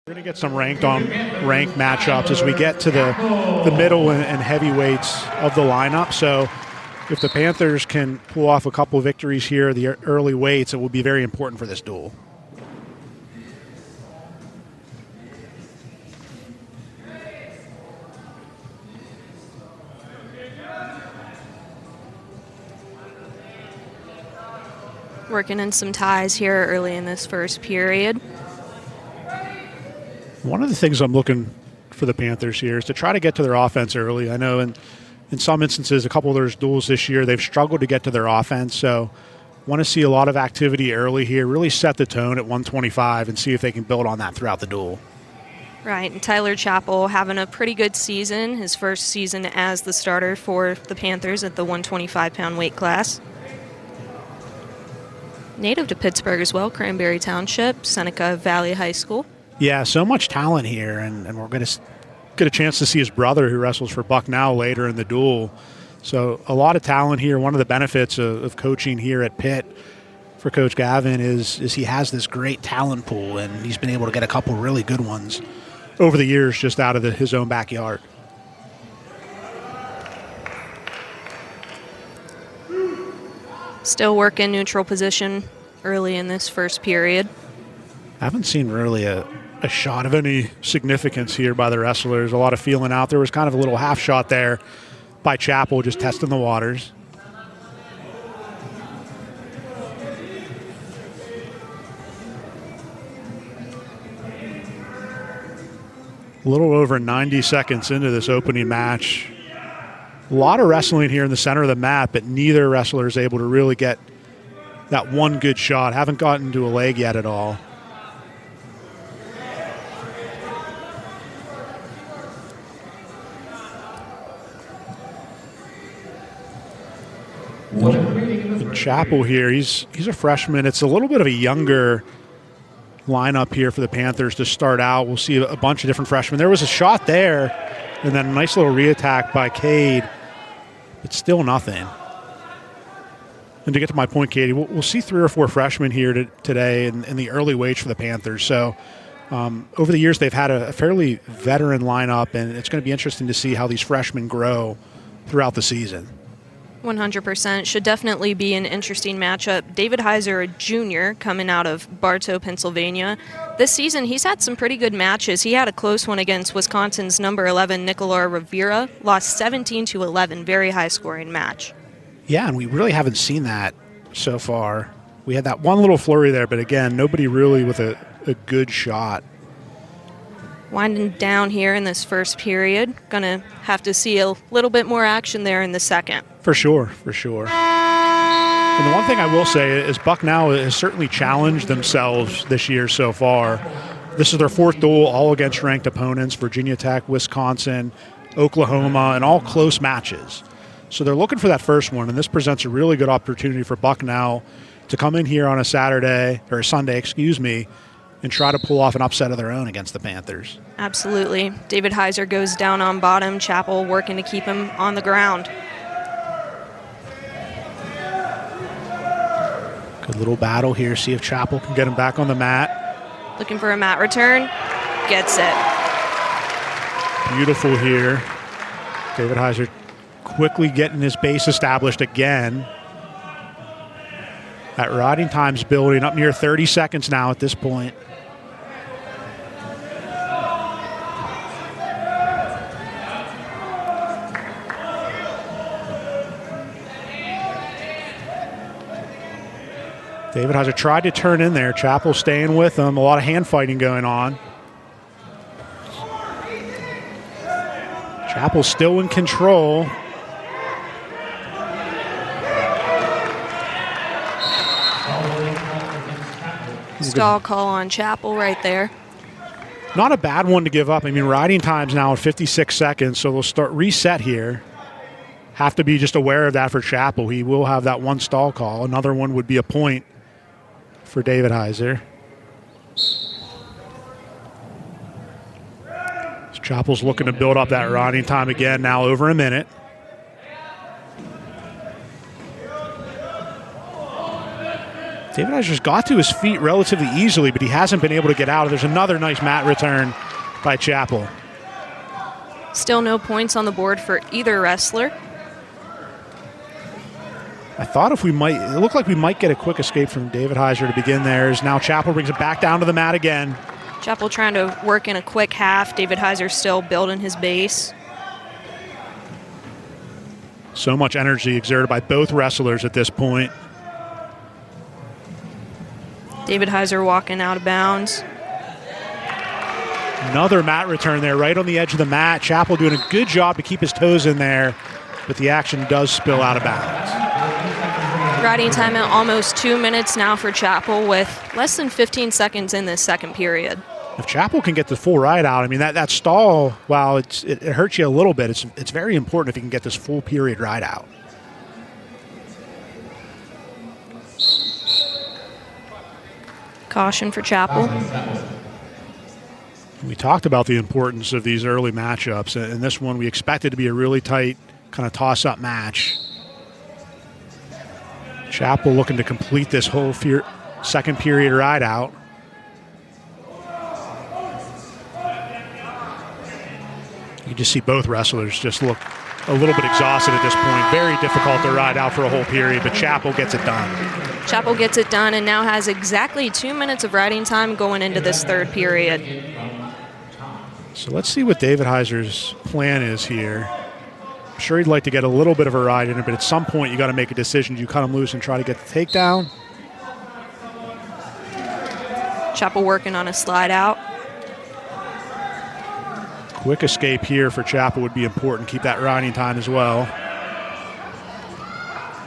We're going to get some ranked matchups as we get to the middle and heavyweights of the lineup. So if the Panthers can pull off a couple victories here, the early weights, it will be very important for this duel. Working in some ties here early in this first period. One of the things I'm looking for the Panthers here is to try to get to their offense early. I know in some instances, a couple of those duels this year, they've struggled to get to their offense. So want to see a lot of activity early here, really set the tone at 125 and see if they can build on that throughout the duel. Right, and Tyler Chappell having a pretty good season, his first season as the starter for the Panthers at the 125-pound weight class. Native to Pittsburgh as well, Cranberry Township, Seneca Valley High School. Yeah, so much talent here, and we're going to get a chance to see his brother who wrestles for Bucknell later in the duel. So a lot of talent here. One of the benefits of coaching here at Pitt for Coach Gavin is he has this great talent pool, and he's been able to get a couple really good ones over the years just out of his own backyard. Still working neutral position early in this first period. I haven't seen really a shot of any significance here by the wrestlers. A lot of feeling out. There was kind of a little half shot there by Chappell, just testing the waters. A little over 90 seconds into this opening match. A lot of wrestling here in the center of the mat, but neither wrestler is able to really get that one good shot. Haven't gotten to a leg yet at all. And Chappell here, he's a freshman. It's a little bit of a younger lineup here for the Panthers to start out. We'll see a bunch of different freshmen. There was a shot there, and then a nice little re-attack by Cade, but still nothing. And to get to my point, Katie, we'll see 3 or 4 freshmen here today in the early weights for the Panthers. So over the years, they've had a fairly veteran lineup, and it's going to be interesting to see how these freshmen grow throughout the season. 100%. Should definitely be an interesting matchup. Davidheiser, a junior, coming out of Bartow, Pennsylvania. This season, he's had some pretty good matches. He had a close one against Wisconsin's number 11, Nicolas Rivera. Lost 17-11. Very high-scoring match. Yeah, and we really haven't seen that so far. We had that one little flurry there, but again, nobody really with a good shot. Winding down here in this first period. Going to have to see a little bit more action there in the second. For sure, for sure. And the one thing I will say is Bucknell has certainly challenged themselves this year so far. This is their 4th duel, all against ranked opponents, Virginia Tech, Wisconsin, Oklahoma, and all close matches. So they're looking for that first one, and this presents a really good opportunity for Bucknell to come in here on a Sunday, and try to pull off an upset of their own against the Panthers. Absolutely. Davidheiser goes down on bottom. Chappell working to keep him on the ground. Good little battle here. See if Chappell can get him back on the mat. Looking for a mat return. Gets it. Beautiful here. Davidheiser quickly getting his base established again. That riding time's building up near 30 seconds now at this point. Davidheiser tried to turn in there. Chappell staying with him. A lot of hand fighting going on. Chappell still in control. Stall call on Chappell right there. Not a bad one to give up. I mean, riding time's now at 56 seconds, so they'll start reset here. Have to be just aware of that for Chappell. He will have that one stall call. Another one would be a point for Davidheiser. Chappell's looking to build up that riding time again, now over a minute. Davidheiser's got to his feet relatively easily, but he hasn't been able to get out. There's another nice mat return by Chappell. Still no points on the board for either wrestler. I thought it looked like we might get a quick escape from Davidheiser to begin there. As now Chappell brings it back down to the mat again. Chappell trying to work in a quick half. Davidheiser still building his base. So much energy exerted by both wrestlers at this point. Davidheiser walking out of bounds. Another mat return there, right on the edge of the mat. Chappell doing a good job to keep his toes in there, but the action does spill out of bounds. Riding time at almost 2 minutes now for Chappell, with less than 15 seconds in this second period. If Chappell can get the full ride out, I mean, that stall, while it hurts you a little bit, it's very important if he can get this full period ride out. Caution for Chappell. We talked about the importance of these early matchups, and this one we expected to be a really tight kind of toss-up match. Chappell looking to complete this whole second period ride out. You just see both wrestlers just look a little bit exhausted at this point. Very difficult to ride out for a whole period, but Chappell gets it done. Chappell gets it done and now has exactly 2 minutes of riding time going into this third period. So let's see what Davidheiser's plan is here. I'm sure he'd like to get a little bit of a ride in it, but at some point you got to make a decision. Do you cut him loose and try to get the takedown? Chappell working on a slide out. Quick escape here for Chappell would be important. Keep that riding time as well.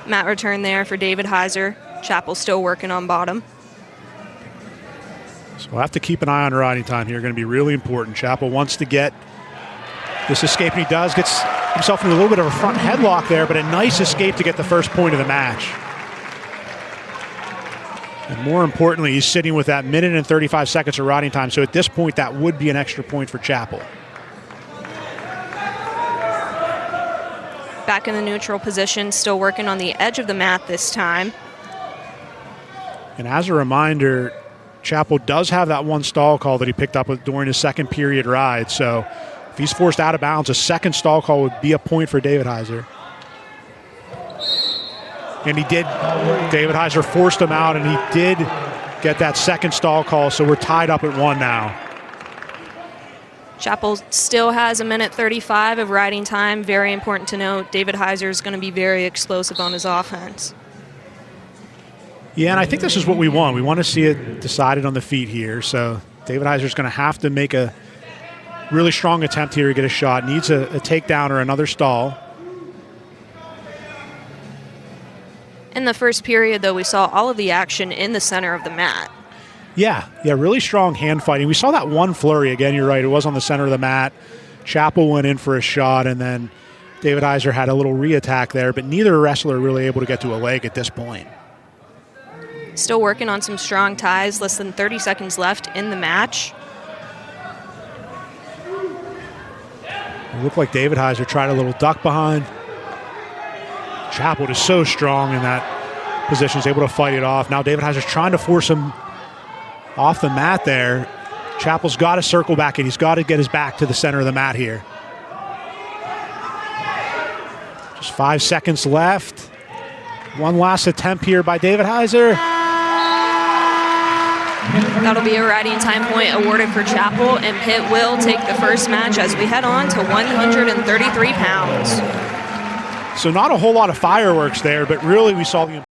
Mat return there for Davidheiser. Chappell still working on bottom. So we'll have to keep an eye on riding time here. Going to be really important. Chappell wants to get this escape, and he does. Gets himself in a little bit of a front headlock there, but a nice escape to get the first point of the match. And more importantly, he's sitting with that minute and 35 seconds of riding time. So at this point, that would be an extra point for Chappell. Back in the neutral position, still working on the edge of the mat this time. And as a reminder, Chappell does have that one stall call that he picked up during his second period ride. So if he's forced out of bounds, a second stall call would be a point for Davidheiser. And he did. Davidheiser forced him out, and he did get that second stall call, so we're tied up at 1 now. Chappell still has a minute 35 of riding time. Very important to note, Davidheiser is going to be very explosive on his offense. Yeah, and I think this is what we want. We want to see it decided on the feet here. So Davidheiser's going to have to make a really strong attempt here to get a shot. Needs a takedown or another stall. In the first period, though, we saw all of the action in the center of the mat. Yeah, really strong hand fighting. We saw that one flurry. Again, you're right. It was on the center of the mat. Chappell went in for a shot, and then Davidheiser had a little re-attack there, but neither wrestler really able to get to a leg at this point. Still working on some strong ties. Less than 30 seconds left in the match. It looked like Davidheiser tried a little duck behind. Chappell is so strong in that position. He's able to fight it off. Now Davidheiser's trying to force him off the mat there. Chappell's got to circle back, and he's got to get his back to the center of the mat here. Just 5 seconds left. One last attempt here by Davidheiser. That'll be a riding time point awarded for Chappell, and Pitt will take the first match as we head on to 133 pounds. So not a whole lot of fireworks there, but really we saw the